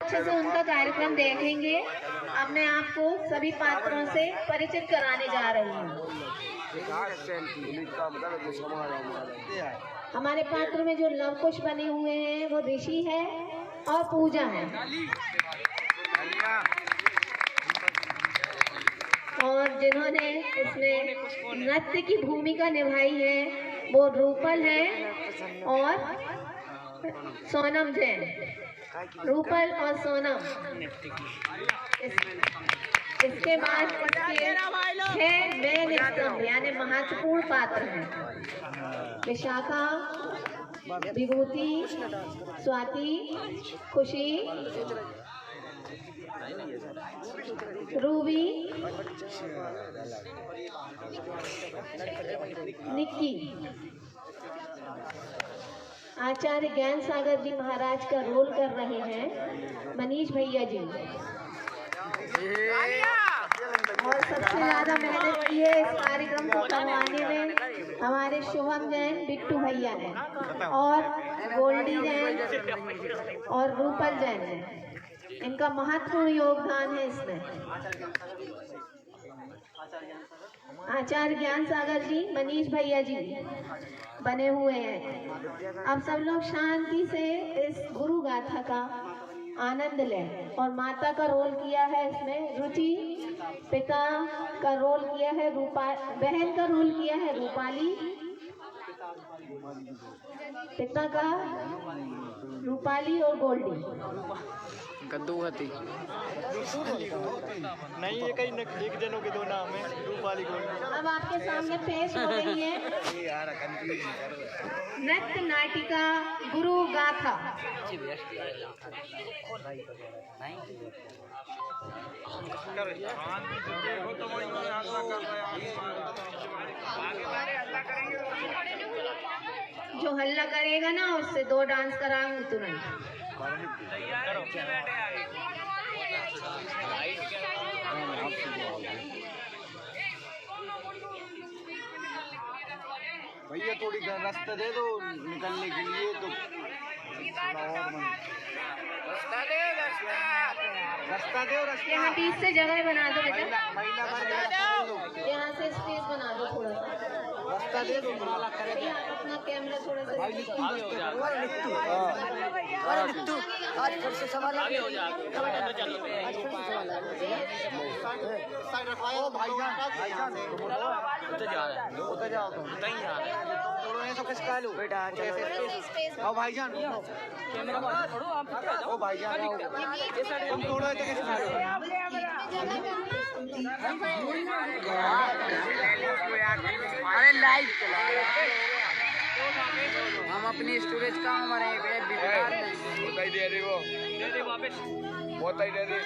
अच्छे से उनका कार्यक्रम देखेंगे। अब मैं आपको सभी पात्रों से परिचित कराने जा रही हूँ। हमारे पात्र में जो लवकुश बने हुए हैं वो ऋषि है और पूजा है, और जिन्होंने इसमें नृत्य की भूमिका निभाई है वो रूपल है और सोनम जैन। रूपल और सोनम। इसके बाद छह मेन स्तंभ यानी महत्वपूर्ण पात्र हैं। विशाखा, विभूति, स्वाति, खुशी, रूबी, निक्की। आचार्य ज्ञान सागर जी महाराज का रोल कर रहे हैं मनीष भैया जी, और सबसे ज्यादा मेहनत की है इस कार्यक्रम को करवाने में हमारे शुभम जैन बिट्टू भैया ने, और गोल्डी जैन और रूपल जैन ने। इनका महत्वपूर्ण योगदान है इसमें। आचार्य ज्ञान सागर जी, मनीष भैया जी बने हुए हैं। अब सब लोग शांति से इस गुरु गाथा का आनंद लें। और माता का रोल किया है इसमें रुचि, पिता का रोल किया है बहन का रोल किया है रूपाली, पिता का रूपाली और गोल्डी। गद्दू हती नहीं, ये कहीं एक जनों के दो नाम है, रूपाली गोल्डी। अब आपके सामने पेश हो रही है नृत्य नाटिका गुरु गाथा। जो हल्ला करेगा ना उससे 2 डांस कराऊंगी तुरंत। भैया थोड़ी रास्ता दे दो निकलने के लिए, तो रास्ता दो। यहाँ बीच से जगह बना दो बेटा, यहाँ से स्पेस बना दो थोड़ा सा। रास्ता दे दो। अपना कैमरा थोड़ा सा भाईजान ओ भाईजान तुम थोड़ा अरे लाइव हम अपनी स्टोरेज का हमारे दे दे वापस बहुत ही दे दे।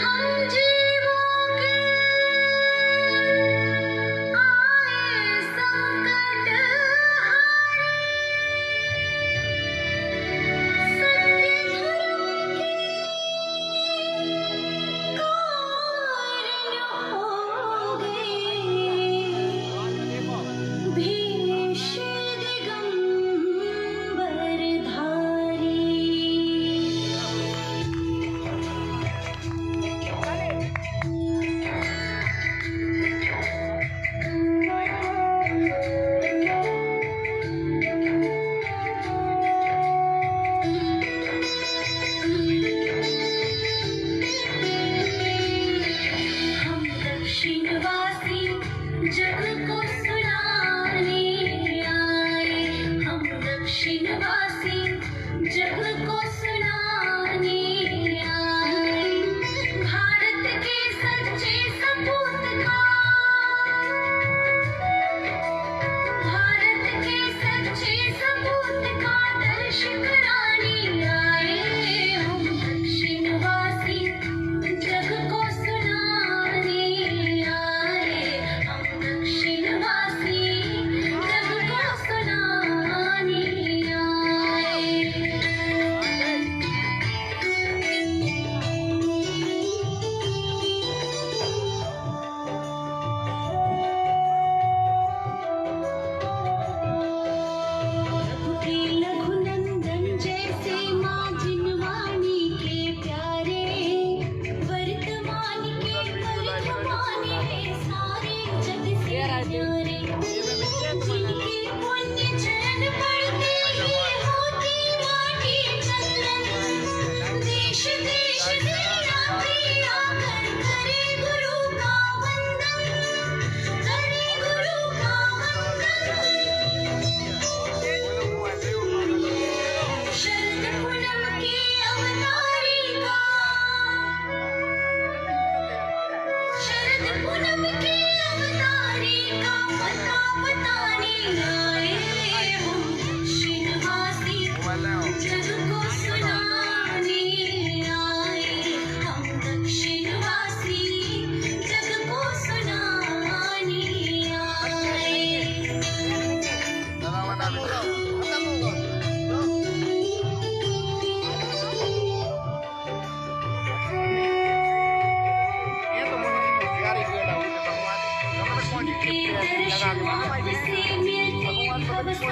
हम जीवों के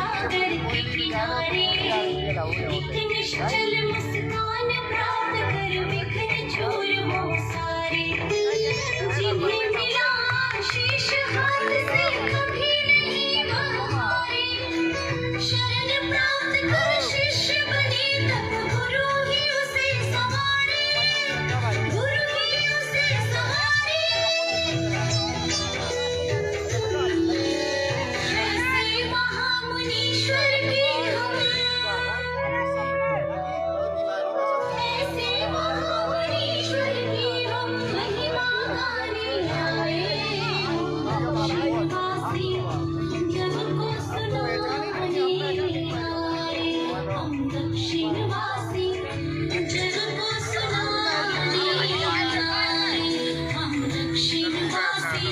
सागर किनारे एक निश्चल मुस्कान प्राप्त कर बिखर चूर हो सारे जिन्हें मिला शीश हाथ से कभी नहीं वह हारे शरण प्राप्त कर शिष्य बने तब गुरु ही उसे सवारे गुरु ही उसे सवारे ऐसे महामुनीश्वर की हम ऐसे महामुनीश्वर की हम महिमा गाने आए शिववासी जग को सुनाने आए हम दक्षिणवासी जग को सुनाने आए हम दक्षिणवासी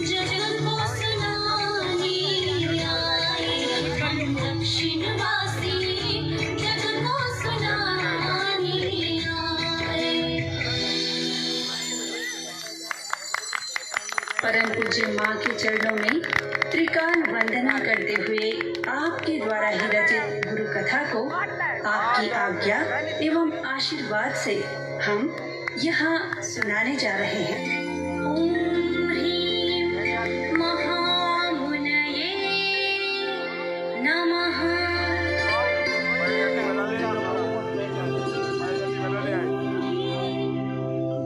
जग को सुनाने आए हम दक्षिणवासी जग को सुनाने आए। परम पूज्य माँ के चरणों में त्रिकाल वंदना करते हुए आपके द्वारा ही रचित गुरु कथा को आपकी आज्ञा एवं आशीर्वाद से हम यहाँ सुनाने जा रहे हैं। ॐ ह्रीं महामुनये नमः।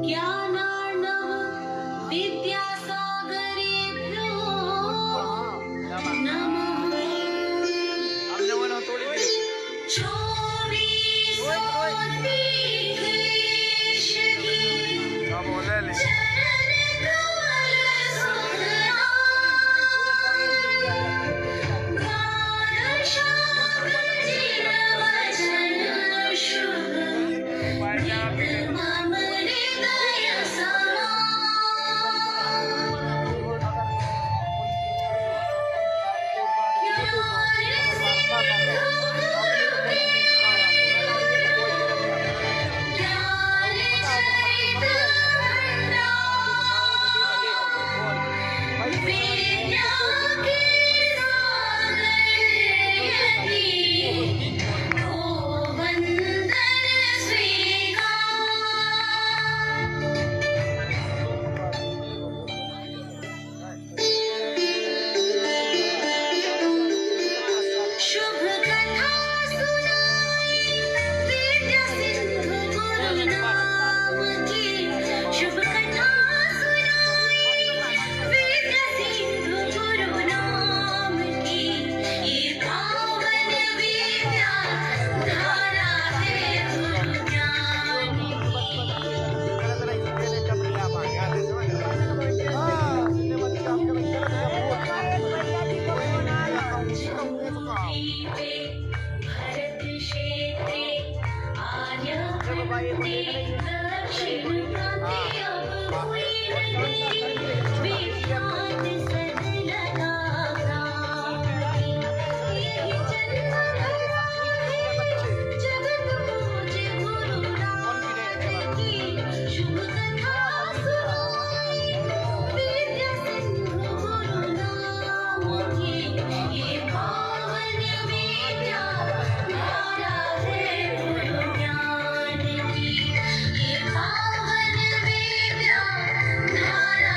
ज्ञानार्णव विद्यासागरेभ्यो नमः। शुभ कथा सुनाई विद्या सिंधु गुरु नाम की शुभ कथा सुनाई विद्या सिंधु गुरु नाम की ये पावन विद्या धारा है गुरु ज्ञान की भरत क्षेत्रे आर्यभट्टे दक्षिणकान्ते अब हुई नदी विख्यात सदलता क्रांति यही जन्म जगत पूज्य गुरुनाथ की शुभ कथा सुनाई विद्या सिंधु गुरु नाम की ये पावन विद्या धारा है गुरु ज्ञान की ये पावन विद्या धारा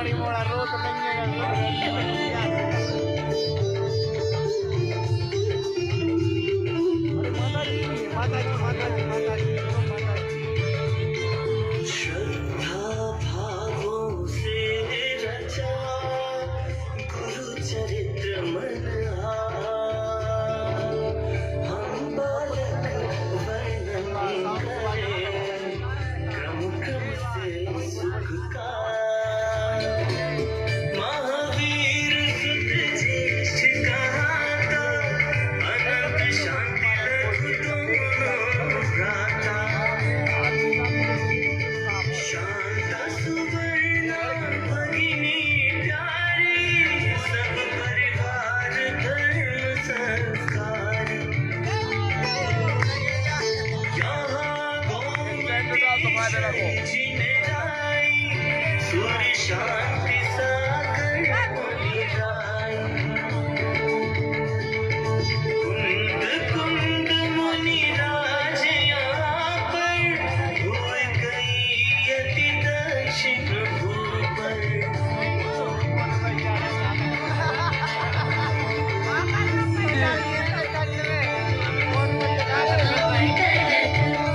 हमारी मोड़ा रोक नहीं श्रद्धा भावों से रचा गुरु चरित्र मन हम बालक वर्णन करें क्रम क्रम से सुख का महावीर सुत ज्येष्ठ कहाता अनंत शांति लघु दोनों भ्राता शांत सुवर्ण भगिनी प्यारी सब परिवार धर्म संस्कार यहाँ गोमती जिनराई सूर्य शांति सागर मुनिराई कुंद कुंद मुनिराज यहाँ पर हुए गई यति दक्षिण भूपर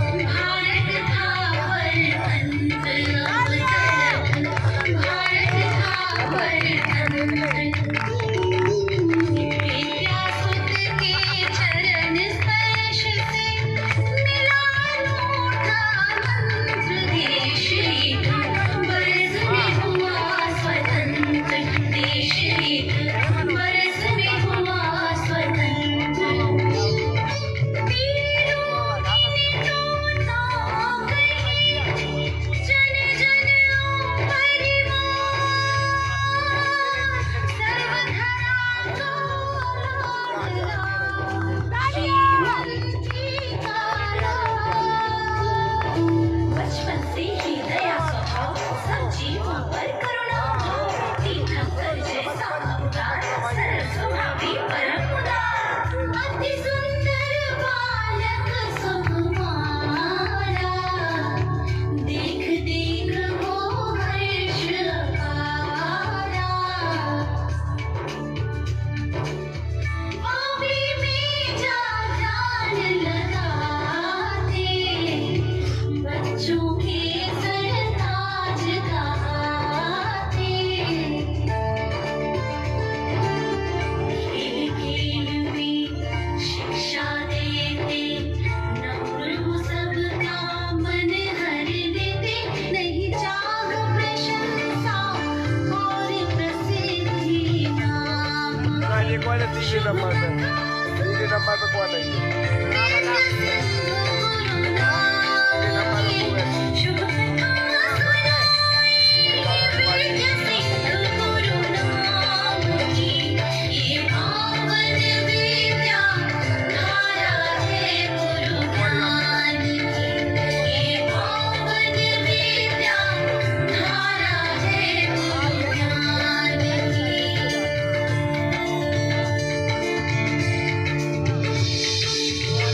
भारत था परतंत्र भारत था परतंत्र विद्यासुत के चरण स्पर्श से मिला अनूठा मंत्र देश एक बरस में हुआ स्वतंत्र देश एक बरस में हुआ स्वतंत्र जन जन बचपन से ही दया स्वभाव सब जीवों पर करुणा भाव तीर्थंकर जैसा अवतार सरल स्वभावी परम उदार अति सुंदर बालक सुकुमारा देख देख वो हर्ष पारा बाबी में जा जान लगाते बच्चों के सरताज गाते खेल खेल में शिक्षा देते नम्र हो सबका मन हर देते नहीं चाह प्रशंसा और प्रसिद्धि नाम ये कौन है तीसरे नंबर पे कौन है शुभ कथा सुनाए सिंधु गुरु नाम की ये पावन विद्या धारा है गुरु ज्ञान की ये पावन विद्या धारा है गुरु ज्ञान की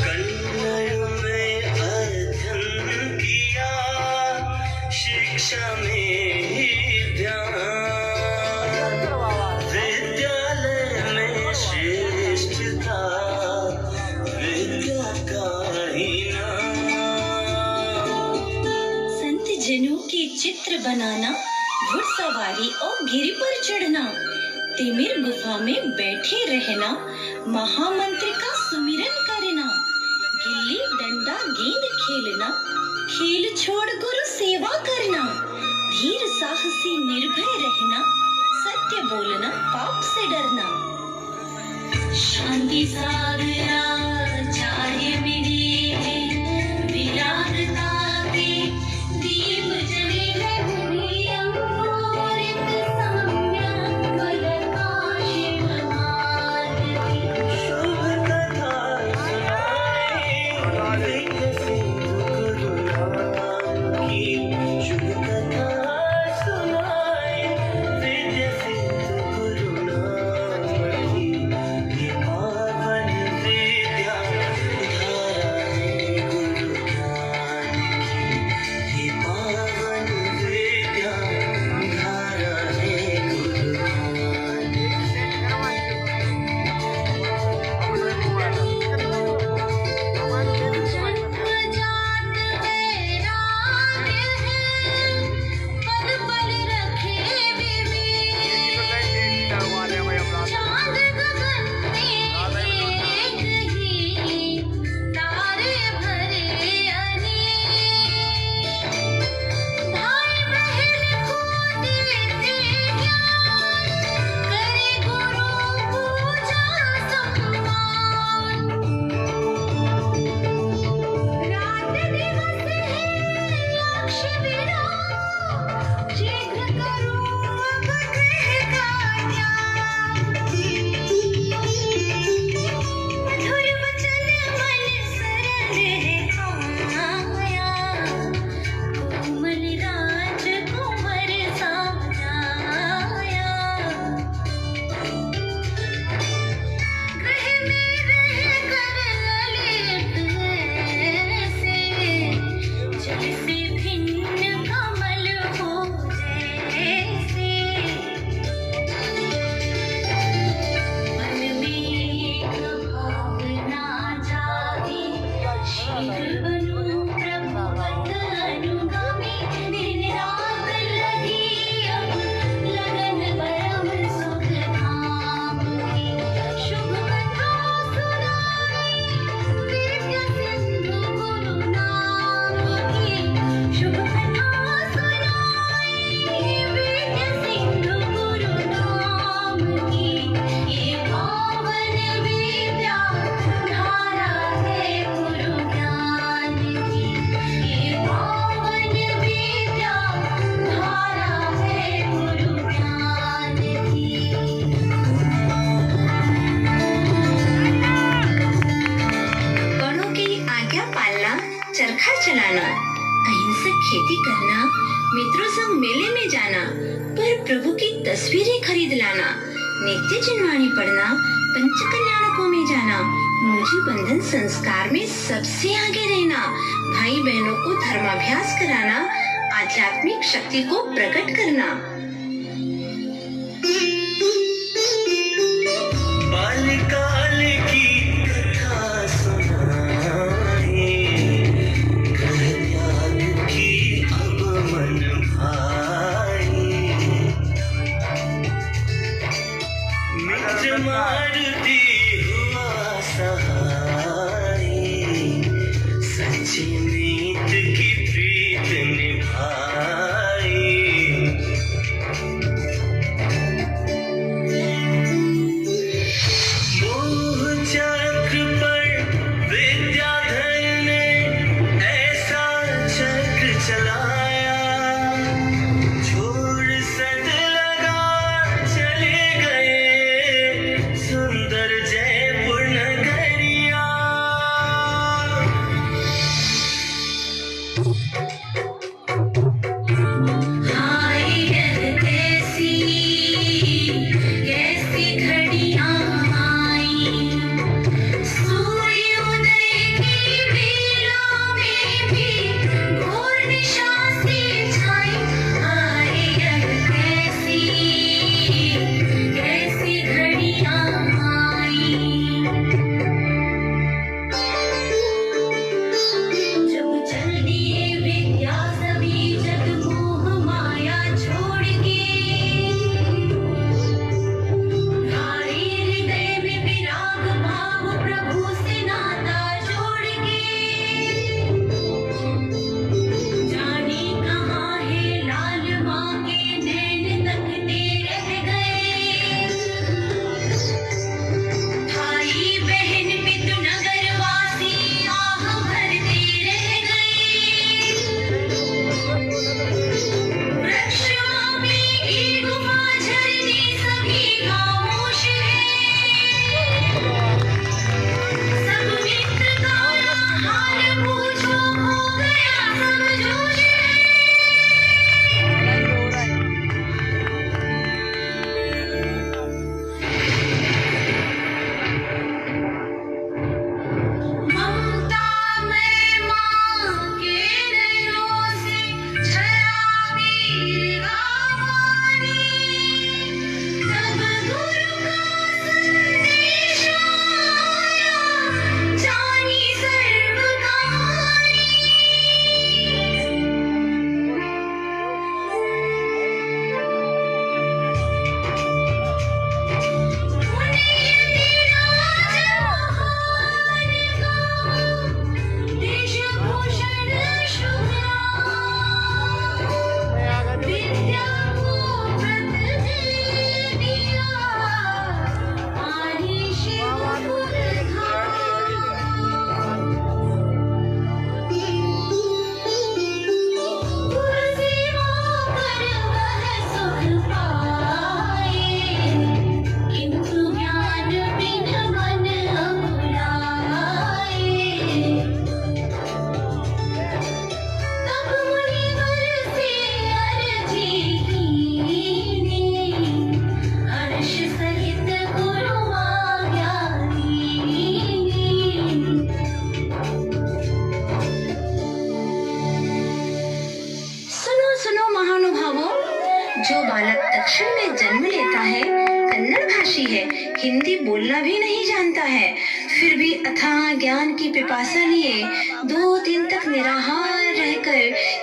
कन्नड़ में अध्ययन किया शिक्षा में ही ध्यान विद्यालय में श्रेष्ठ था विद्या का ही नाम संत जनों के चित्र बनाना, घुड़सवारी और गिरी पर चढ़ना, तिमिर गुफा में बैठे रहना, महामंत्र का सुमिरन करना, गिल्ली डंडा गेंद खेलना, खेल छोड़ गुरु सेवा करना, धीर साहसी निर्भय रहना, सत्य बोलना, पाप से डरना। शांति साधना चाहे मिली है विरागता के दीप जले है भूमि अंकुरित सम्यक प्रकाश भगवान की शुभ कथा सुनाए सिंधु गुरु नाम की शुभ कथा सुनाए विद्या सिंधु गुरु नाम की ये पावन विद्या धारा तस्वीरें खरीद लाना, नित्य जिनवाणी पढ़ना, पंच कल्याणकों में जाना, मुझी बंधन संस्कार में सबसे आगे रहना, भाई बहनों को धर्माभ्यास कराना, आध्यात्मिक शक्ति को प्रकट करना। बालकाल की कथा सुनाए, ग्रह त्याग की अब मन भाए, मिट मारती हुआ सहाय, सच्ची नीत की प्रीत निभाए। मोह चक्र पर विद्याधर ने ऐसा चक्र चलाया, छोड़ सद लगा चले गए सुंदर जयपुर नगरिया। हाय कैसी कैसी घड़ियां आई, सूर्योदय की बेला में भी घोर निशा सी छाई। हाय कैसी कैसी घड़ियां आई, जब चल दिए विद्या सभी जग मोह माया छोड़ के, धारे हृदय में विराग भाव प्रभु से नाता जोड़ के, जाने कहाँ है लाल माँ के नैन तकते रह गए, भाई बहन पितु नगर वासी आह भरते रह गए। वृक्षों में की गुफा झरने सभी खामोश है, सब मित्र का हाल पूछो हो गया सब जोश है। ममता में माँ के नैनों से छलावी गावानी, तब गुरु का संदेश आया, जानी सर्व कहानी। देशभूषण विद्या को व्रत दिया, पानी शिवपुर सेवा कर वह सुख पाए, किंतु ज्ञान बिन मन अकुलाए। तब मुनिवर से अर्जी कीनी, हर्ष सहित गुरु आज्ञा दीनी। सुनो सुनो महानुभावों, जो बालक दक्षिण में जन्म लेता है, कन्नड़ भाषी है, हिंदी बोलना भी नहीं जानता है, फिर भी अथाह ज्ञान की पिपासा लिए 2 दिन तक निराहार रहकर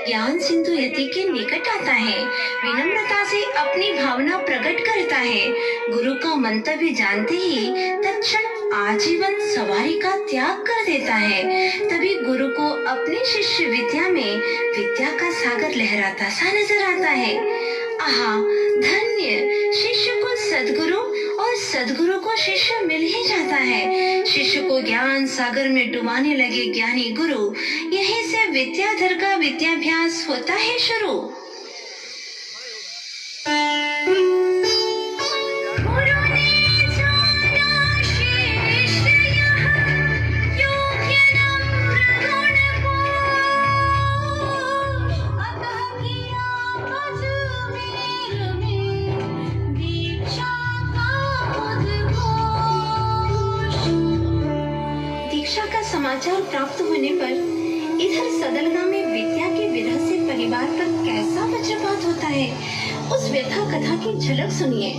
ज्ञान सिंधु यति के निकट आता है, विनम्रता से अपनी भावना प्रकट करता है, गुरु का मंतव्य जानते ही तत्क्षण आजीवन सवारी का त्याग कर देता है। तभी गुरु को अपने शिष्य विद्या में विद्या का सागर लहराता सा नजर आता है। आहा, धन्य शिष्य को सद्गुरु और सद्गुरु को शिष्य मिल ही जाता है। शिष्य को ज्ञान सागर में डुबाने लगे ज्ञानी गुरु, यहीं से विद्याधर का विद्याभ्यास होता है शुरू। गुरु ने जाना शिष्य यह योग्य नम्र गुण को, अतः किया अजमेर में समाचार प्राप्त होने पर इधर सदलगा में विद्या के विरह से परिवार पर कैसा वज्रपात होता है, उस व्यथा कथा की झलक सुनिए।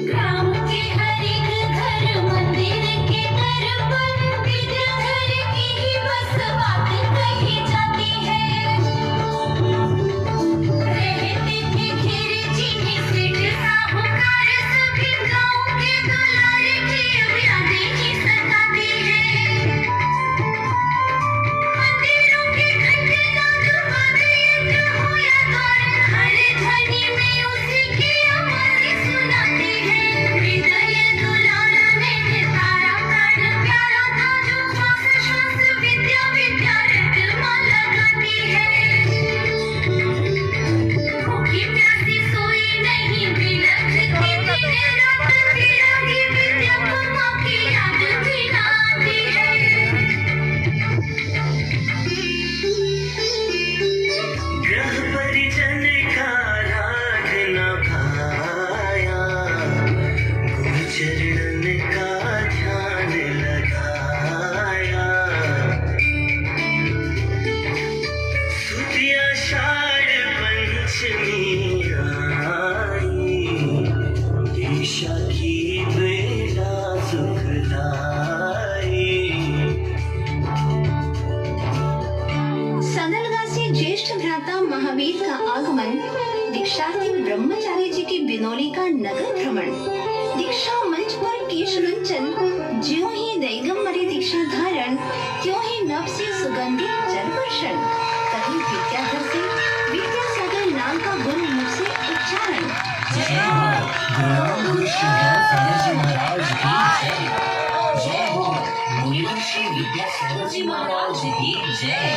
ग्राम के हर एक घर मंदिर के दर पर विद्याधर की ही बस बात कही जाती है। रहते थे घेरे चीनी सेठ साहूकार, सभी गाँव के दुलारे की अब यादें ही सताती है। मंदिरों के घंटे नाद वादे यज्ञ हो या द्वार, हर ध्वनि में उसी की आवाज़ें सुनाती है। हृदय दुलार में तारा प्राण प्यारा था, जो श्वास श्वास विद्या विद्या रटमा लगाती है। भूखी प्यासी सोई नहीं बिलखती दिन रात, तिरंगी विद्या को माँ की याद भी ना आती है। ग्रह परिजन का राग न भाया, गुरु चरण का ध्यान लगाया। सुधी आषाढ़ पंचमी आई, दिशा की बेला सुखदाई। सदलगा से ज्येष्ठ भ्राता महावीर का आगमन, दीक्षार्थी ब्रह्मचारी जी की बिनौली का नगर भ्रमण, दीक्षा मंच पर केशलंचन, ज्यों ही दैगम्बरी दीक्षा धारण, त्यों ही नभ से सुगंधित जल वर्षण। तभी विद्याधर से विद्यासागर नाम का गुरु मुख से उच्चारण। गुरु श्री विद्यासागर जी महाराज की जय। जय हो गुरु श्री विद्यासागर जी महाराज की जय।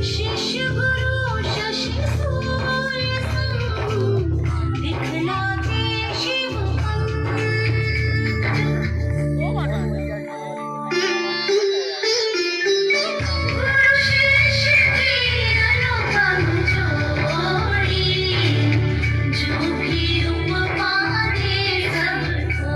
शिष्य गुरु शशि सूर्य संग, दिखलाते शिव गुरु शिष्य की अनुपम जोड़ी, जो भी उपमा दे सबको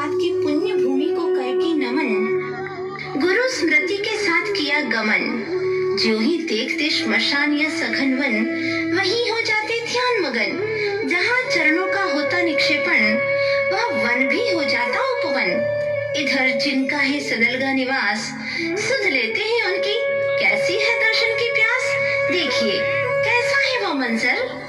प्रभात की पुण्य भूमि को करके नमन। गुरु स्मृति के साथ किया गमन, जो ही देखते श्मशान या सघन वन, वही हो जाते ध्यान मगन। जहाँ चरणों का होता निक्षेपण, वह वन भी हो जाता उपवन। इधर जिनका है सदलगा निवास, सुध लेते हैं उनकी कैसी है दर्शन की प्यास। देखिए कैसा है वो मंजर।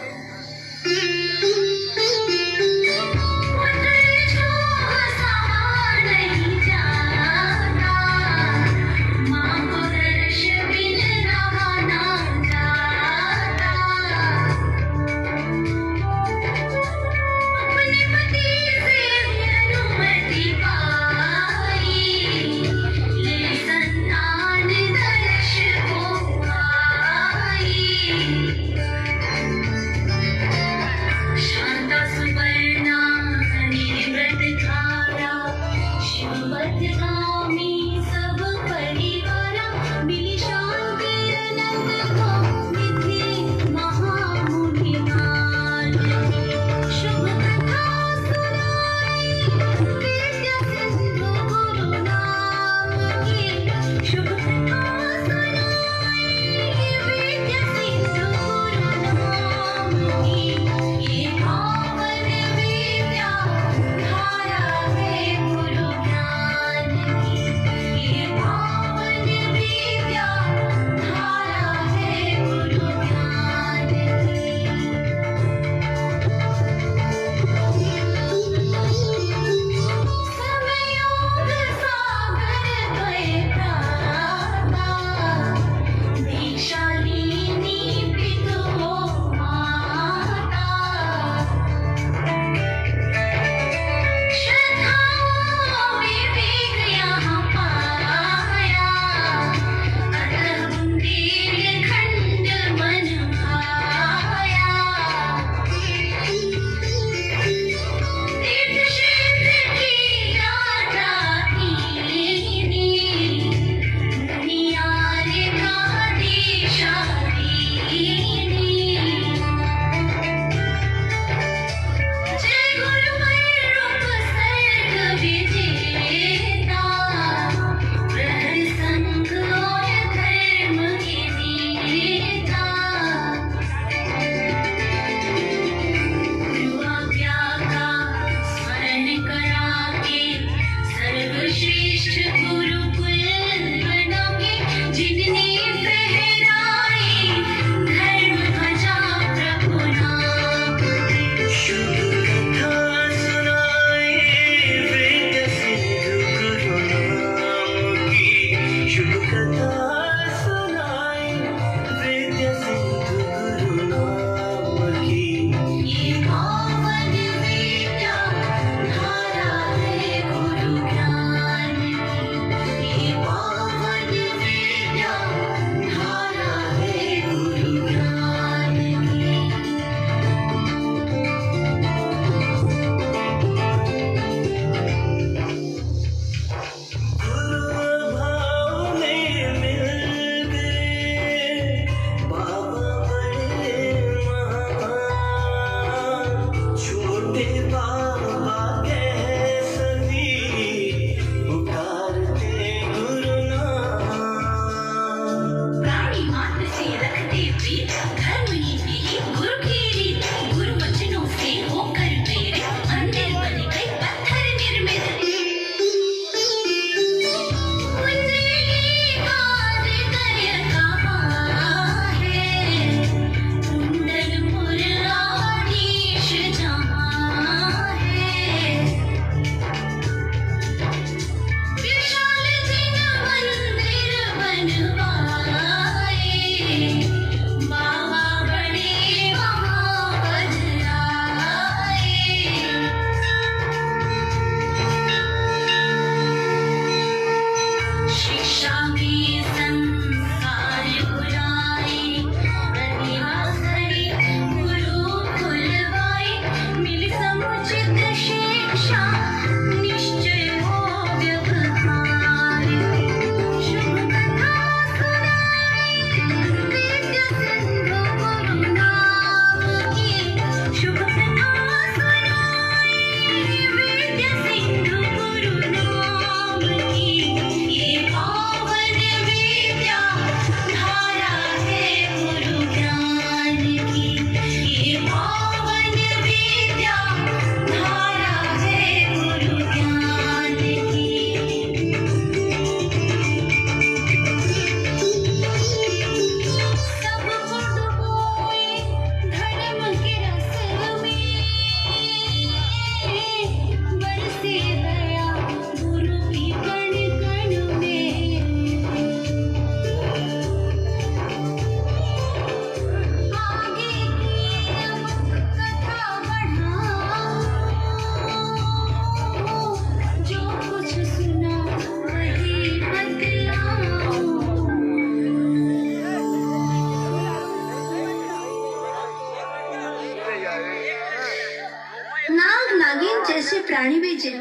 जैसे प्राणी भी जिन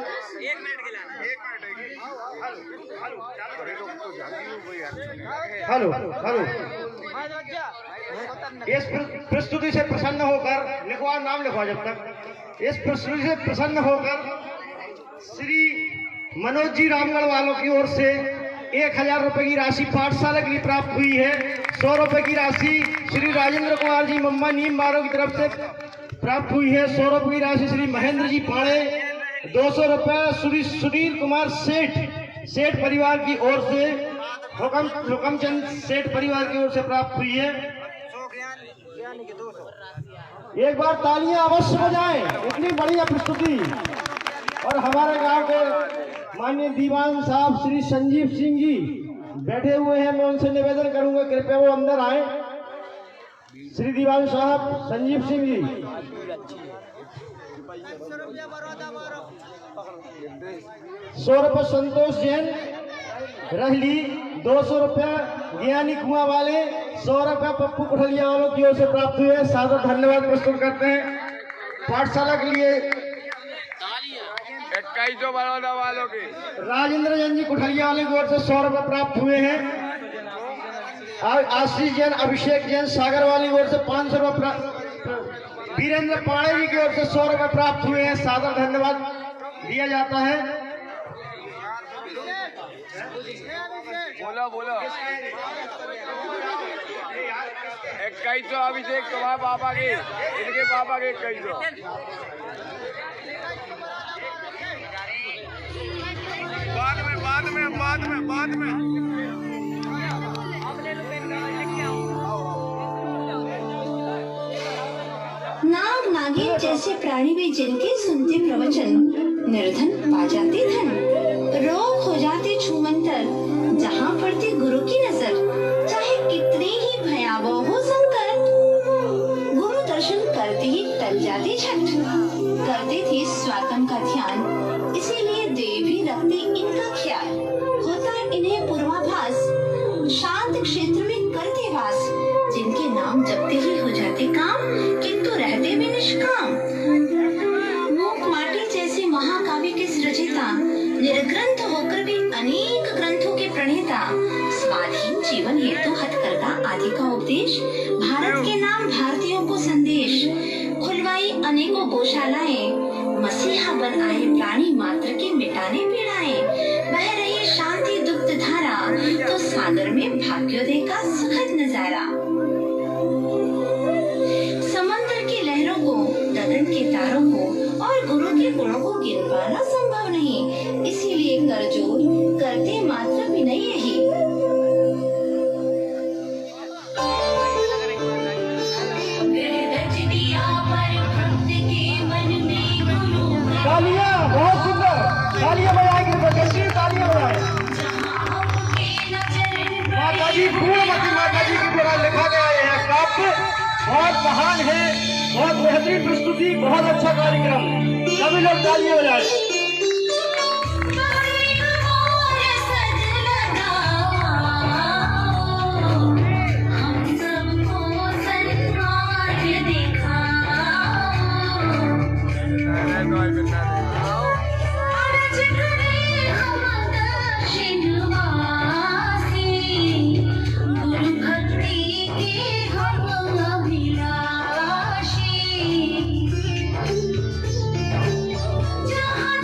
हेलो हेलो इस प्रस्तुति से प्रसन्न होकर लिखवा, नाम लिखवा जब तक। इस प्रस्तुति से प्रसन्न होकर श्री मनोज जी रामगढ़ वालों की ओर से 1000 रुपए की राशि पाठशाला के लिए प्राप्त हुई है। 100 रुपए की राशि श्री राजेंद्र कुमार जी मम्मा नीम बारों की तरफ से प्राप्त हुई है। 100 रुपए की राशि श्री महेंद्र जी पाड़े, 200 रुपए श्री सुनील कुमार सेठ परिवार की ओर से, हुकमचंद सेठ परिवार की ओर से प्राप्त हुई है। एक बार तालियां अवश्य बजाएं, इतनी बढ़िया प्रस्तुति। और हमारे गांव के माननीय दीवान साहब श्री संजीव सिंह जी बैठे हुए हैं, मैं उनसे निवेदन करूंगा कृपया वो अंदर आए। श्री दीवान साहब संजीव सिंह जी, 100 रुपए संतोष जैन रहली, 200 रुपए ज्ञानी कुआं वाले, 100 रुपए पप्पू कुठलिया वालों की ओर से प्राप्त हुए। सादर धन्यवाद प्रस्तुत करते हैं पाठशाला के लिए। 21 बड़ौदा वालों के राजेंद्र जैन जी कुठलिया वाले की ओर से 100 रुपए प्राप्त हुए हैं। आशीष जैन, अभिषेक जैन सागर वाली की ओर से 500 रुपए, वीरेंद्र पाड़े जी की ओर से 100 रुपए प्राप्त हुए हैं। सादर धन्यवाद दिया जाता है। बोलो 21 अभिषेक तुम्हारे पापा के, इनके पापा के 21। बाद में नाग नागिन जैसे प्राणी भी जिनके सुनते प्रवचन, निर्धन पा जाते धन, रोग हो जाते छूमंतर, जहाँ पड़ती गुरु की नजर, चाहे कितने ही भयावह हो संकट, गुरु दर्शन करते ही टल जाती झट। करते थे स्वात्म का ध्यान, इसीलिए देव भी रखते इनका ख्याल। होता इन्हें पूर्वाभास, शांत क्षेत्र में करते वास, जिनके नाम जपते ही हो जाते काम, किंतु रहते भी निष्काम। मूक माटी जैसे महाकाव्य के सृजिता, निर्ग्रंथ होकर भी अनेक ग्रंथों के प्रणेता, स्वाधीन जीवन हेतु हथकरघा आदि का उपदेश, भारत के नाम भारतीयों को संदेश, खुलवाई अनेकों गौशालाएं, मसीहा बन आए प्राणी मात्र के मिटाने पीड़ाएं। बह रही शांति दुग्ध धारा, तो सागर में भाग्योदय का सुखद नजारा। समंदर की लहरों को, गगन के तारों को और गुरु के गुणों को गिन पाना संभव नहीं, इसीलिए करजोर करते मात्र विनय यही। तालियां बहुत सुंदर, तालियां बजाएंगे, तालियां बजाएं। माता जी फूलमती माता जी के द्वारा लिखा गया यह काव्य बहुत महान है, बहुत बेहतरीन प्रस्तुति, बहुत अच्छा कार्यक्रम। सभी लोग तालियां बजाएं। जहाँ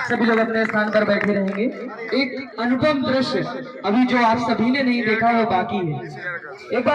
सभी लोग अपने स्थान पर बैठे रहेंगे। एक अनुपम दृश्य अभी जो आप सभी ने नहीं देखा वो बाकी है। एक बार